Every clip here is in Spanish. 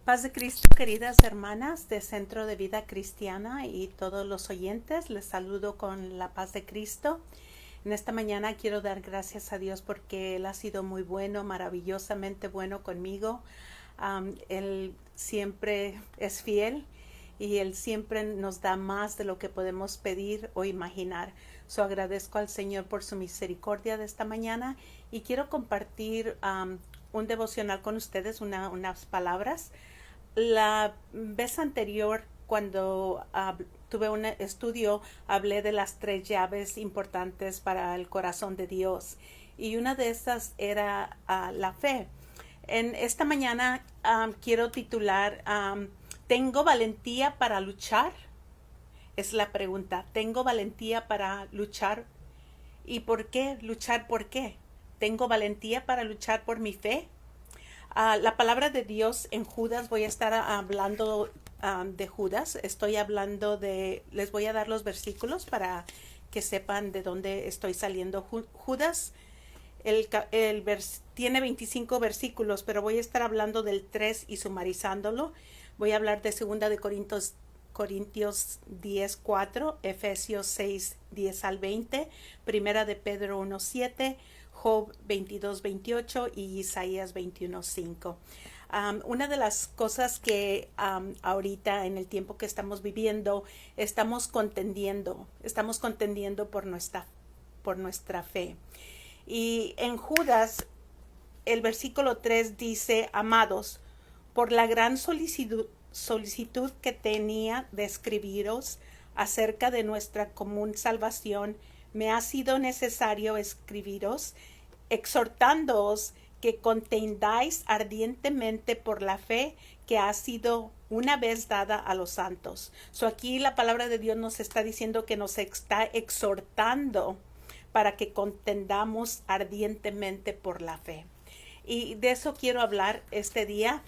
Paz de Cristo, queridas hermanas de Centro de Vida Cristiana y todos los oyentes, les saludo con la paz de Cristo. En esta mañana quiero dar gracias a Dios porque Él ha sido muy bueno, maravillosamente bueno conmigo. Él siempre es fiel y Él siempre nos da más de lo que podemos pedir o imaginar. Agradezco al Señor por su misericordia de esta mañana y quiero compartir un devocional con ustedes, unas palabras. La vez anterior, cuando tuve un estudio, hablé de las 3 llaves importantes para el corazón de Dios y una de esas era la fe. En esta mañana quiero titular ¿Tengo valentía para luchar? Es la pregunta. ¿Tengo valentía para luchar? ¿Y por qué luchar? ¿Por qué? ¿Tengo valentía para luchar por mi fe? La palabra de Dios en Judas, voy a estar hablando de Judas. Les voy a dar los versículos para que sepan de dónde estoy saliendo. Judas tiene 25 versículos, pero voy a estar hablando del 3 y sumarizándolo. Voy a hablar de 2 Corintios 10:4, Efesios 6:10-20, Primera de Pedro 1:7, Job 22:28 y Isaías 21:5. Una de las cosas que ahorita en el tiempo que estamos viviendo estamos contendiendo por nuestra fe. Y en Judas el versículo 3 dice: amados, por la gran solicitud que tenía de escribiros acerca de nuestra común salvación, me ha sido necesario escribiros, exhortándoos que contendáis ardientemente por la fe que ha sido una vez dada a los santos. Aquí la palabra de Dios nos está diciendo que nos está exhortando para que contendamos ardientemente por la fe. Y de eso quiero hablar este día.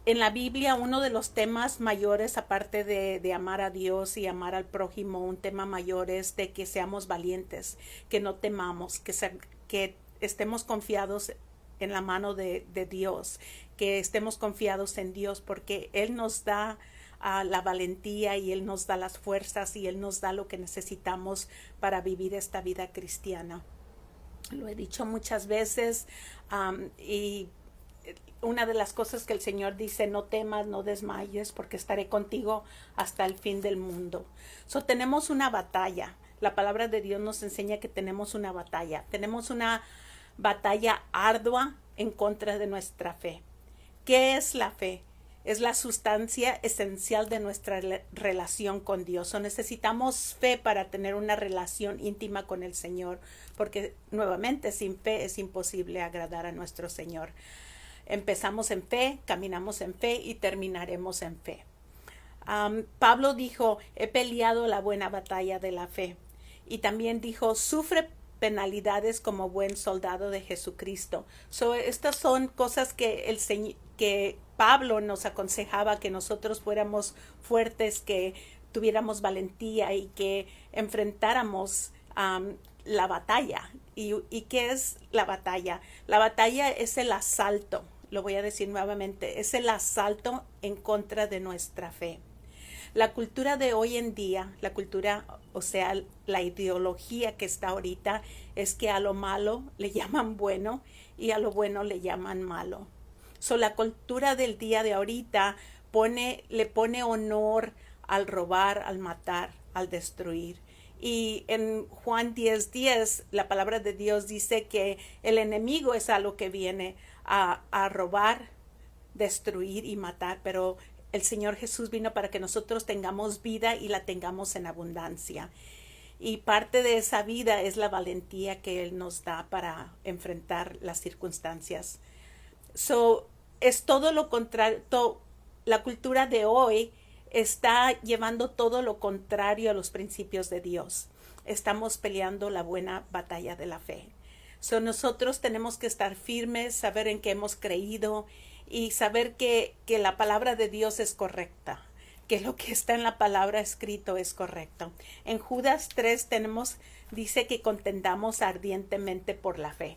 En la Biblia, uno de los temas mayores, aparte de amar a Dios y amar al prójimo, un tema mayor es de que seamos valientes, que no temamos, que estemos confiados en la mano de Dios, que estemos confiados en Dios, porque Él nos da la valentía y Él nos da las fuerzas y Él nos da lo que necesitamos para vivir esta vida cristiana. Lo he dicho muchas veces y una de las cosas que el Señor dice: no temas, no desmayes, porque estaré contigo hasta el fin del mundo. Tenemos una batalla. La palabra de Dios nos enseña que tenemos una batalla. Tenemos una batalla ardua en contra de nuestra fe. ¿Qué es la fe? Es la sustancia esencial de nuestra relación con Dios. Necesitamos fe para tener una relación íntima con el Señor, porque nuevamente sin fe es imposible agradar a nuestro Señor. Empezamos en fe, caminamos en fe y terminaremos en fe. Pablo dijo: he peleado la buena batalla de la fe. Y también dijo: sufre penalidades como buen soldado de Jesucristo. Estas son cosas que Pablo nos aconsejaba, que nosotros fuéramos fuertes, que tuviéramos valentía y que enfrentáramos la batalla. ¿Y qué es la batalla? La batalla es el asalto, lo voy a decir nuevamente, es el asalto en contra de nuestra fe. La cultura de hoy en día, la ideología que está ahorita es que a lo malo le llaman bueno y a lo bueno le llaman malo. La cultura del día de ahorita le pone honor al robar, al matar, al destruir. Y en Juan 10:10, la palabra de Dios dice que el enemigo es algo que viene a robar, destruir y matar, pero el Señor Jesús vino para que nosotros tengamos vida y la tengamos en abundancia. Y parte de esa vida es la valentía que Él nos da para enfrentar las circunstancias. Es todo lo contrario. La cultura de hoy está llevando todo lo contrario a los principios de Dios. Estamos peleando la buena batalla de la fe. Nosotros tenemos que estar firmes, saber en qué hemos creído y saber que la palabra de Dios es correcta, que lo que está en la palabra escrito es correcto. En Judas 3 dice que contendamos ardientemente por la fe.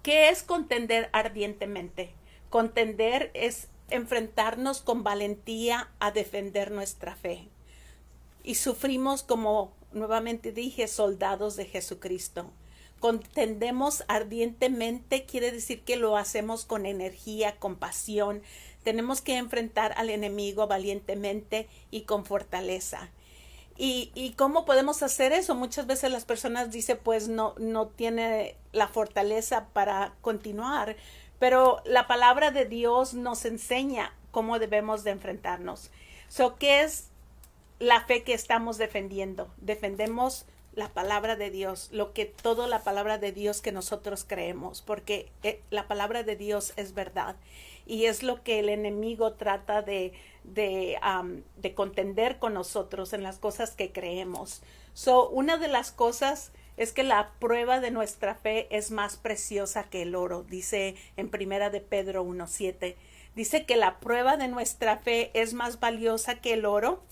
¿Qué es contender ardientemente? Contender es enfrentarnos con valentía a defender nuestra fe. Y sufrimos, como nuevamente dije, soldados de Jesucristo. Contendemos ardientemente, quiere decir que lo hacemos con energía, con pasión. Tenemos que enfrentar al enemigo valientemente y con fortaleza. ¿Y cómo podemos hacer eso? Muchas veces las personas dicen, pues no tiene la fortaleza para continuar, pero la palabra de Dios nos enseña cómo debemos de enfrentarnos. ¿Qué es la fe que estamos defendiendo? Defendemos la palabra de Dios, toda la palabra de Dios que nosotros creemos, porque la palabra de Dios es verdad y es lo que el enemigo trata de contender con nosotros en las cosas que creemos. Una de las cosas es que la prueba de nuestra fe es más preciosa que el oro, dice en Primera de Pedro 1:7. Dice que la prueba de nuestra fe es más valiosa que el oro.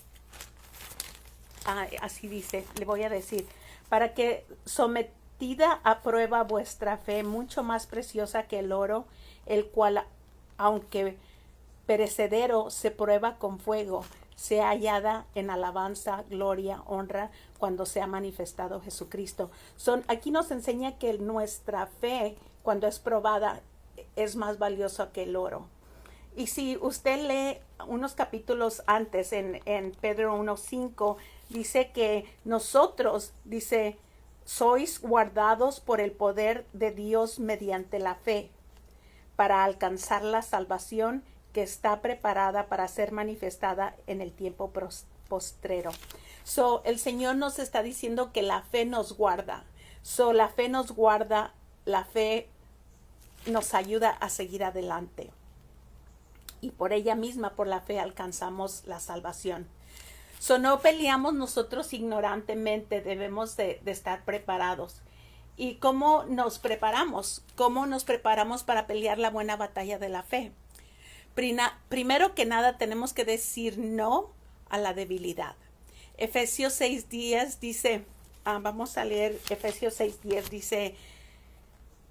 Así dice, le voy a decir, para que sometida a prueba vuestra fe, mucho más preciosa que el oro, el cual, aunque perecedero, se prueba con fuego, sea hallada en alabanza, gloria, honra, cuando sea manifestado Jesucristo. Aquí nos enseña que nuestra fe, cuando es probada, es más valiosa que el oro. Y si usted lee unos capítulos antes en Pedro 1:5, dice que nosotros, dice, sois guardados por el poder de Dios mediante la fe, para alcanzar la salvación que está preparada para ser manifestada en el tiempo postrero. El Señor nos está diciendo que la fe nos guarda. La fe nos guarda, la fe nos ayuda a seguir adelante. Y por ella misma, por la fe, alcanzamos la salvación. No peleamos nosotros ignorantemente, debemos de estar preparados. ¿Y cómo nos preparamos? ¿Cómo nos preparamos para pelear la buena batalla de la fe? Primero que nada, tenemos que decir no a la debilidad. Efesios 6:10 dice, vamos a leer Efesios 6:10, dice: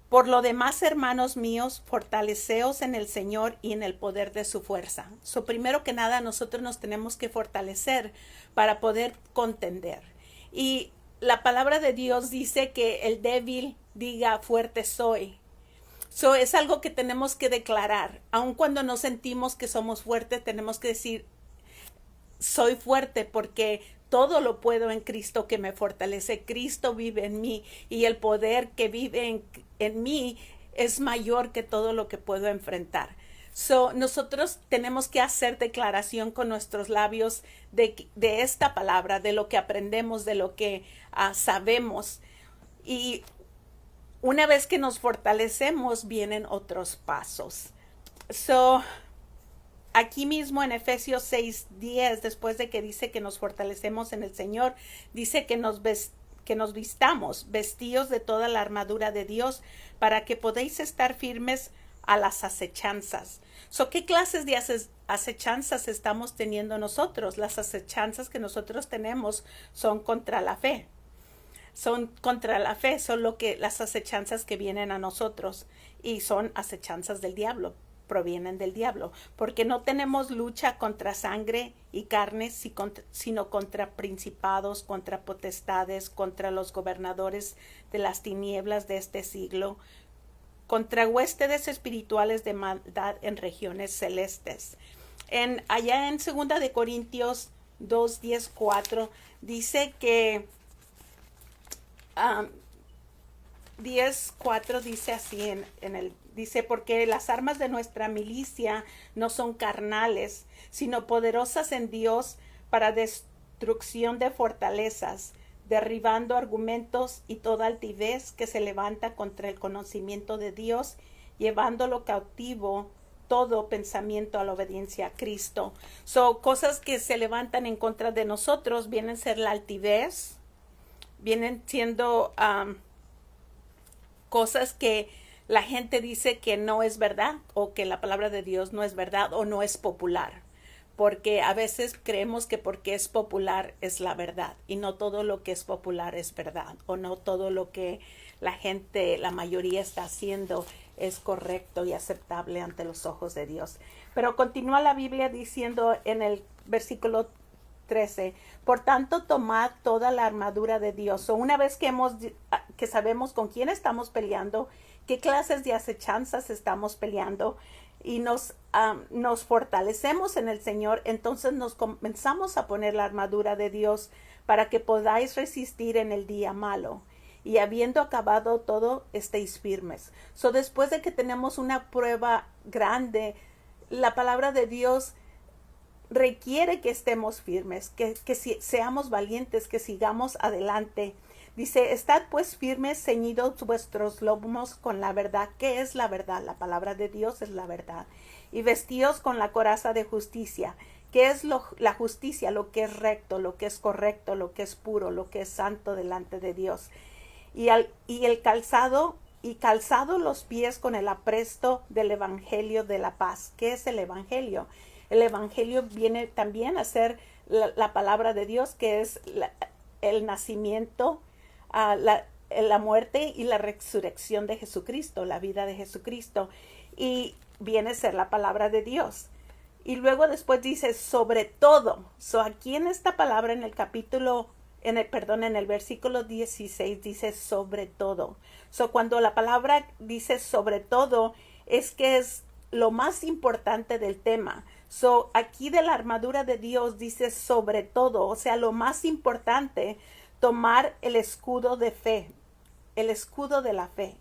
por lo demás, hermanos míos, fortaleceos en el Señor y en el poder de su fuerza. Primero que nada, nosotros nos tenemos que fortalecer para poder contender. Y la palabra de Dios dice que el débil diga fuerte soy. Es algo que tenemos que declarar. Aun cuando no sentimos que somos fuertes, tenemos que decir soy fuerte porque todo lo puedo en Cristo que me fortalece. Cristo vive en mí y el poder que vive en mí es mayor que todo lo que puedo enfrentar. Nosotros tenemos que hacer declaración con nuestros labios de esta palabra, de lo que aprendemos, de lo que sabemos. Y una vez que nos fortalecemos, vienen otros pasos. Aquí mismo en Efesios 6:10, después de que dice que nos fortalecemos en el Señor, dice que nos vistamos, vestidos de toda la armadura de Dios, para que podáis estar firmes a las acechanzas. ¿Qué clases de acechanzas estamos teniendo nosotros? Las acechanzas que nosotros tenemos son contra la fe. Son las acechanzas que vienen a nosotros, y son acechanzas del diablo. Provienen del diablo, porque no tenemos lucha contra sangre y carne, sino contra principados, contra potestades, contra los gobernadores de las tinieblas de este siglo, contra huéspedes espirituales de maldad en regiones celestes. Allá en 2 de Corintios 2:10-4 dice que 10:4 dice así dice, porque las armas de nuestra milicia no son carnales, sino poderosas en Dios para destrucción de fortalezas, derribando argumentos y toda altivez que se levanta contra el conocimiento de Dios, llevándolo cautivo todo pensamiento a la obediencia a Cristo. Cosas que se levantan en contra de nosotros vienen a ser la altivez, vienen siendo cosas que la gente dice que no es verdad, o que la palabra de Dios no es verdad o no es popular, porque a veces creemos que porque es popular es la verdad, y no todo lo que es popular es verdad, o no todo lo que la mayoría está haciendo es correcto y aceptable ante los ojos de Dios. Pero continúa la Biblia diciendo en el versículo 13, por tanto tomad toda la armadura de Dios. O una vez que sabemos con quién estamos peleando, qué clases de acechanzas estamos peleando y nos fortalecemos en el Señor, entonces nos comenzamos a poner la armadura de Dios para que podáis resistir en el día malo. Y habiendo acabado todo, estéis firmes. Después de que tenemos una prueba grande, la palabra de Dios requiere que estemos firmes, que seamos valientes, que sigamos adelante. Dice, estad pues firmes, ceñidos vuestros lomos con la verdad. ¿Qué es la verdad? La palabra de Dios es la verdad. Y vestíos con la coraza de justicia. ¿Qué es la justicia? Lo que es recto, lo que es correcto, lo que es puro, lo que es santo delante de Dios. Y el calzado, y calzado los pies con el apresto del evangelio de la paz. ¿Qué es el evangelio? El evangelio viene también a ser la palabra de Dios, que es el nacimiento, la muerte y la resurrección de Jesucristo, la vida de Jesucristo. Y viene a ser la palabra de Dios. Y luego después dice, sobre todo. Aquí en esta palabra, en el versículo 16, dice sobre todo. Cuando la palabra dice sobre todo, es que es lo más importante del tema. Aquí de la armadura de Dios dice sobre todo, o sea, lo más importante, tomar el escudo de fe, el escudo de la fe,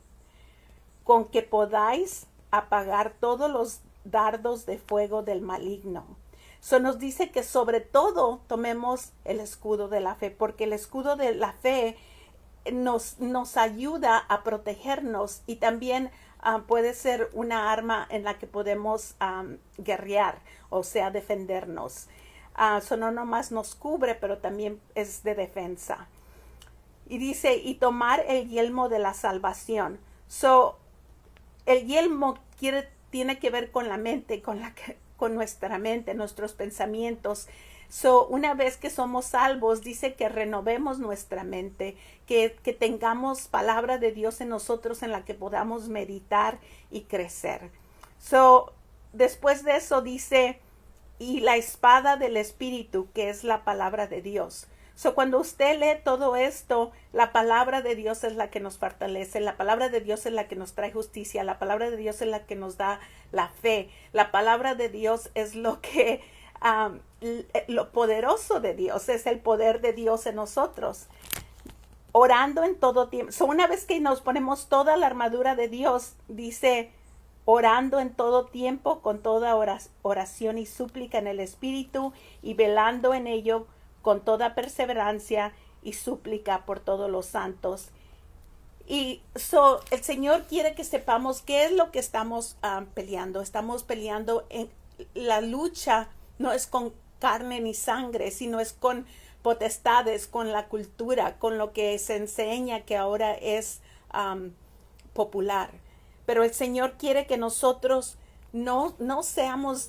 con que podáis apagar todos los dardos de fuego del maligno. Nos dice que sobre todo tomemos el escudo de la fe, porque el escudo de la fe nos ayuda a protegernos y también puede ser una arma en la que podemos guerrear, o sea, defendernos. No nomás nos cubre, pero también es de defensa. Y dice, y tomar el yelmo de la salvación. El yelmo tiene que ver con la mente, con nuestra mente, nuestros pensamientos. Una vez que somos salvos, dice que renovemos nuestra mente, que tengamos palabra de Dios en nosotros en la que podamos meditar y crecer. Después de eso dice, y la espada del Espíritu, que es la palabra de Dios. Cuando usted lee todo esto, la palabra de Dios es la que nos fortalece, la palabra de Dios es la que nos trae justicia, la palabra de Dios es la que nos da la fe, la palabra de Dios es lo poderoso de Dios, es el poder de Dios en nosotros. Orando en todo tiempo. Una vez que nos ponemos toda la armadura de Dios, dice, orando en todo tiempo, con toda oración y súplica en el Espíritu, y velando en ello con toda perseverancia y súplica por todos los santos. Y el Señor quiere que sepamos qué es lo que estamos peleando. Estamos peleando en la lucha, no es con carne ni sangre, sino es con potestades, con la cultura, con lo que se enseña que ahora es popular. Pero el Señor quiere que nosotros no seamos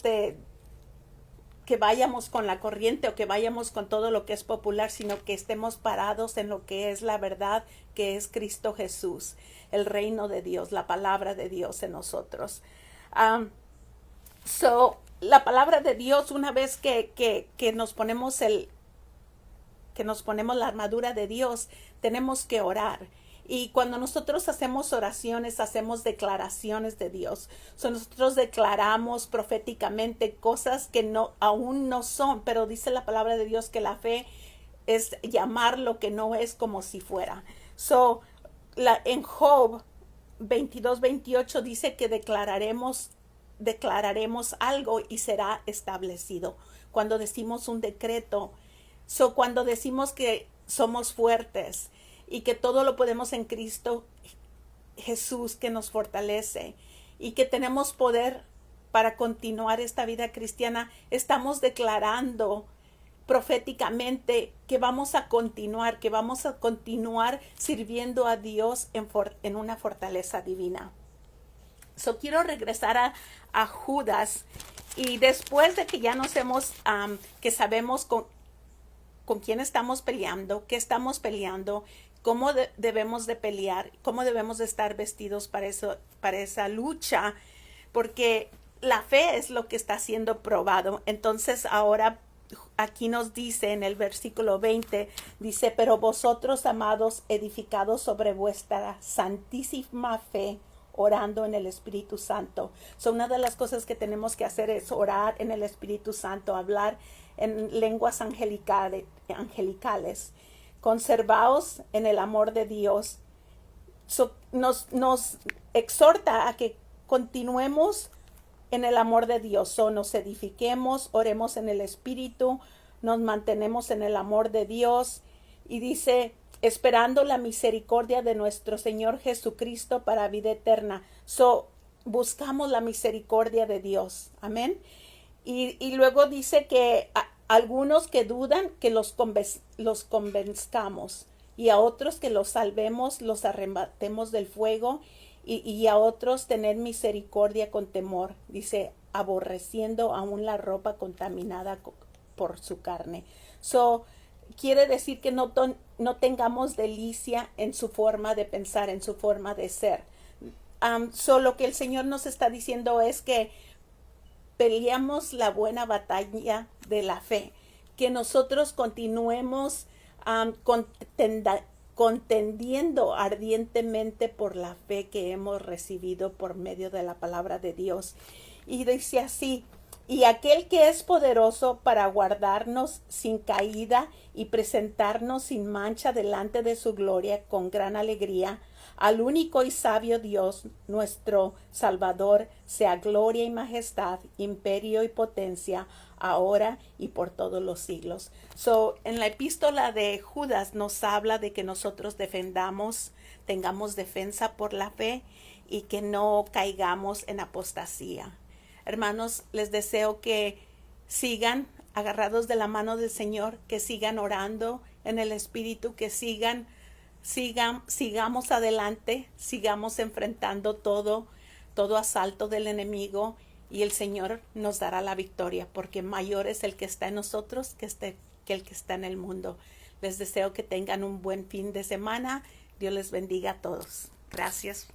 que vayamos con la corriente o que vayamos con todo lo que es popular, sino que estemos parados en lo que es la verdad, que es Cristo Jesús, el reino de Dios, la palabra de Dios en nosotros. La palabra de Dios, una vez que nos ponemos la armadura de Dios, tenemos que orar. Y cuando nosotros hacemos oraciones, hacemos declaraciones de Dios. Nosotros declaramos proféticamente cosas que aún no son, pero dice la palabra de Dios que la fe es llamar lo que no es como si fuera. En Job 22:28 dice que declararemos algo y será establecido. Cuando decimos un decreto, cuando decimos que somos fuertes y que todo lo podemos en Cristo Jesús, que nos fortalece, y que tenemos poder para continuar esta vida cristiana, estamos declarando proféticamente que vamos a continuar sirviendo a Dios en una fortaleza divina. Quiero regresar a Judas, y después de que ya que sabemos con quién estamos peleando, qué estamos peleando, cómo debemos de pelear, cómo debemos de estar vestidos para eso, para esa lucha, porque la fe es lo que está siendo probado. Entonces ahora aquí nos dice en el versículo 20, dice, pero vosotros, amados, edificados sobre vuestra santísima fe, orando en el Espíritu Santo. So, una de las cosas que tenemos que hacer es orar en el Espíritu Santo, hablar en lenguas angelicales. Conservaos en el amor de Dios. So, nos exhorta a que continuemos en el amor de Dios. So, nos edifiquemos, oremos en el Espíritu, nos mantenemos en el amor de Dios. Y dice, esperando la misericordia de nuestro Señor Jesucristo para vida eterna. So, buscamos la misericordia de Dios. Amén. Y luego dice que algunos que dudan, que los convenzcamos. Y a otros que los salvemos, los arrebatemos del fuego. Y a otros tener misericordia con temor. Dice, aborreciendo aún la ropa contaminada por su carne. So, quiere decir que no tengamos delicia en su forma de pensar, en su forma de ser. Lo que el Señor nos está diciendo es que peleamos la buena batalla de la fe, que nosotros continuemos contendiendo ardientemente por la fe que hemos recibido por medio de la palabra de Dios. Y dice así, y aquel que es poderoso para guardarnos sin caída y presentarnos sin mancha delante de su gloria con gran alegría, al único y sabio Dios, nuestro Salvador, sea gloria y majestad, imperio y potencia, ahora y por todos los siglos. So, en la epístola de Judas nos habla de que nosotros tengamos defensa por la fe y que no caigamos en apostasía. Hermanos, les deseo que sigan agarrados de la mano del Señor, que sigan orando en el Espíritu, que sigamos adelante, sigamos enfrentando todo asalto del enemigo, y el Señor nos dará la victoria, porque mayor es el que está en nosotros que el que está en el mundo. Les deseo que tengan un buen fin de semana. Dios les bendiga a todos. Gracias.